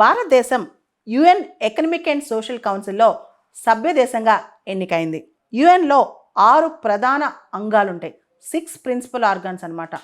భారతదేశం UN economic and social కౌన్సిల్లో సభ్య దేశంగా ఎన్నికైంది. యుఎన్లో 6 ప్రధాన అంగాలు ఉంటాయి. 6 ప్రిన్సిపల్ ఆర్గాన్స్ అన్నమాట.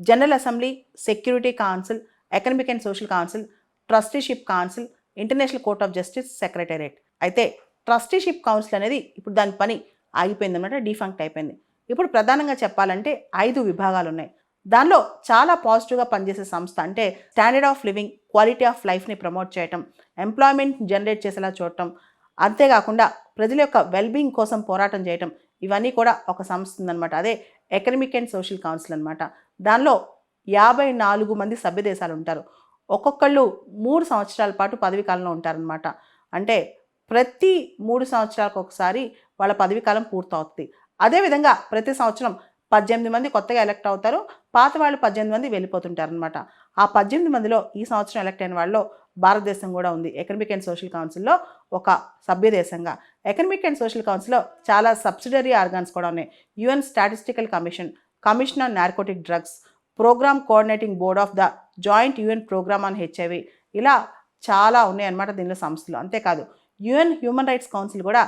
General assembly, security council, economic and social council, trusteeship council, international court of justice, secretariat. అయితే ట్రస్టీషిప్ కౌన్సిల్ అనేది ఇప్పుడు దాని పని ఆగిపోయింది అనమాట, డిఫంక్ట్ అయిపోయింది. ఇప్పుడు ప్రధానంగా చెప్పాలంటే 5 విభాగాలు ఉన్నాయి. దానిలో చాలా పాజిటివ్గా పనిచేసే సంస్థ అంటే standard of living, quality of లైఫ్ని ప్రమోట్ చేయటం, ఎంప్లాయ్మెంట్ జనరేట్ చేసేలా చూడటం, అంతేకాకుండా ప్రజల యొక్క వెల్బీయింగ్ కోసం పోరాటం చేయటం, ఇవన్నీ కూడా ఒక సంస్థ ఉందన్నమాట. అదే ఎకనమిక్ అండ్ సోషల్ కౌన్సిల్ అనమాట. దానిలో 54 మంది సభ్య దేశాలు ఉంటారు. ఒక్కొక్కళ్ళు 3 సంవత్సరాల పాటు పదవీ కాలంలో ఉంటారనమాట. అంటే ప్రతి 3 సంవత్సరాలకు ఒకసారి వాళ్ళ పదవీ కాలం పూర్తవుతుంది. అదేవిధంగా ప్రతి సంవత్సరం 18 మంది కొత్తగా ఎలక్ట్ అవుతారు. పాత వాళ్ళు 18 మంది వెళ్ళిపోతుంటారనమాట. ఆ 18 మందిలో ఈ సంవత్సరం ఎలక్ట్ అయిన వాళ్ళలో భారతదేశం కూడా ఉంది. ఎకనమిక్ అండ్ సోషల్ కౌన్సిల్లో ఒక సభ్య దేశంగా. ఎకనమిక్ అండ్ సోషల్ కౌన్సిల్లో చాలా సబ్సిడరీ ఆర్గాన్స్ కూడా ఉన్నాయి. UN statistical commission, commission on narcotic drugs, programme coordinating board of the joint UN programme on HIV, ఇలా చాలా ఉన్నాయన్నమాట దీనిలో సంస్థలు. అంతేకాదు యుఎన్ హ్యూమన్ రైట్స్ కౌన్సిల్ కూడా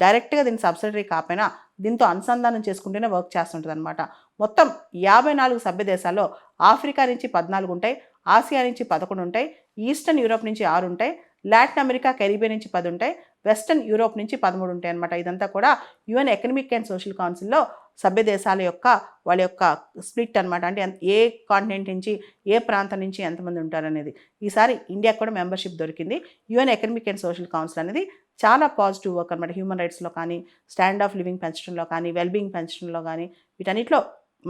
డైరెక్ట్గా దీని సబ్సిడరీ కాకపోయినా దీంతో అనుసంధానం చేసుకుంటూనే వర్క్ చేస్తుంటుంది అనమాట. మొత్తం 54 సభ్య దేశాల్లో ఆఫ్రికా నుంచి 14 ఉంటాయి, ఆసియా నుంచి 11 ఉంటాయి, ఈస్టర్న్ యూరోప్ నుంచి 6 ఉంటాయి, లాటిన్ అమెరికా, కెరీబియన్ నుంచి 10 ఉంటాయి, వెస్టర్న్ యూరోప్ నుంచి 13 ఉంటాయి అనమాట. ఇదంతా కూడా యుఎన్ ఎకనమిక్ అండ్ సోషల్ కౌన్సిల్లో సభ్య దేశాల యొక్క వాళ్ళ యొక్క స్ప్లిట్ అనమాట. అంటే ఏ కాంటినెంట్ నుంచి, ఏ ప్రాంతం నుంచి ఎంతమంది ఉంటారనేది. ఈసారి ఇండియాకు కూడా మెంబర్షిప్ దొరికింది. UN economic and social council అనేది చాలా పాజిటివ్ వర్క్ అనమాట. హ్యూమన్ రైట్స్లో కానీ, స్టాండ్ ఆఫ్ లివింగ్ పెంచడంలో కానీ, వెల్బీయింగ్ పెంచడంలో కానీ, వీటన్నిటిలో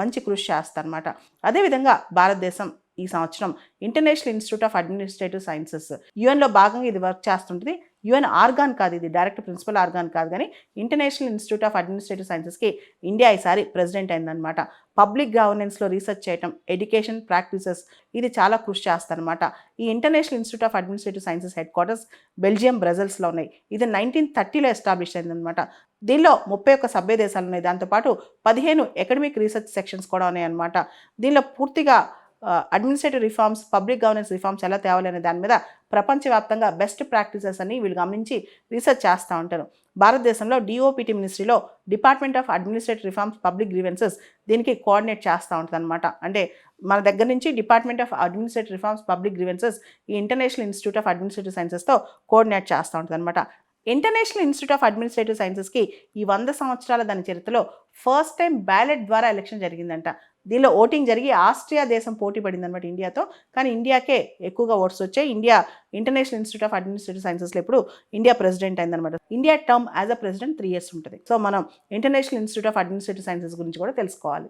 మంచి కృషి చేస్తారనమాట. అదేవిధంగా భారతదేశం ఈ సంవత్సరం international institute of administrative sciences, యుఎన్లో భాగంగా ఇది వర్క్ చేస్తుంటుంది. యుఎన్ ఆర్గాన్ కాదు, ఇది డైరెక్ట్ ప్రిన్సిపల్ ఆర్గాన్ కాదు, కానీ ఇంటర్నేషనల్ ఇన్స్టిట్యూట్ ఆఫ్ అడ్మినిస్ట్రేటివ్ సైన్సెస్కి ఇండియా ఈసారి ప్రెసిడెంట్ అయిందనమాట. పబ్లిక్ గవర్నెన్స్లో రీసెర్చ్ చేయటం, ఎడ్యుకేషన్ ప్రాక్టీసెస్, ఇది చాలా కృషి చేస్తారనమాట. ఈ international institute of administrative sciences headquarters Belgium, బ్రజల్స్లో ఉన్నాయి. ఇది 1930లో ఎస్టాబ్లిష్ అయిందనమాట. దీనిలో 31 సభ్య దేశాలు ఉన్నాయి. దాంతోపాటు 15 ఎకడమిక్ రీసెర్చ్ సెక్షన్స్ కూడా ఉన్నాయన్నమాట. దీనిలో పూర్తిగా administrative reforms, public governance reforms ఎలా తేవాలి అనే దాని మీద ప్రపంచవ్యాప్తంగా బెస్ట్ ప్రాక్టీసెస్ అని వీళ్ళు గమనించి రీసెర్చ్ చేస్తూ ఉంటారు. భారతదేశంలో డిఓపిటి మినిస్ట్రీలో department of administrative reforms, public grievances దీనికి కోఆర్డినేట్ చేస్తూ ఉంటుంది అనమాట. అంటే మన దగ్గర నుంచి department of administrative reforms, public grievances ఈ ఇంటర్నేషనల్ ఇన్స్టిట్యూట్ ఆఫ్ అడ్మినిస్ట్రేటివ్ సైన్సెస్తో కోఆర్డినేట్ చేస్తూ ఉంటుంది అనమాట. ఇంటర్నేషనల్ ఇన్స్టిట్యూట్ ఆఫ్ అడ్మినిస్ట్రేటివ్ సైన్సెస్కి ఈ 100 సంవత్సరాల దాని చరిత్రలో ఫస్ట్ టైం బ్యాలెట్ ద్వారా ఎలక్షన్ జరిగిందంట. దీనిలో ఓటింగ్ జరిగి ఆస్ట్రియా దేశం పోటీ పడింది అనమాట ఇండియాతో. కానీ ఇండియాకే ఎక్కువగా ఓట్స్ వచ్చాయి. India international institute of administrative సైన్సెస్లో ఇప్పుడు ఇండియా ప్రెసిడెంట్ అయిందనమాట. India term as a president 3 years ఉంటుంది. సో మనం international institute of administrative sciences గురించి కూడా తెలుసుకోవాలి.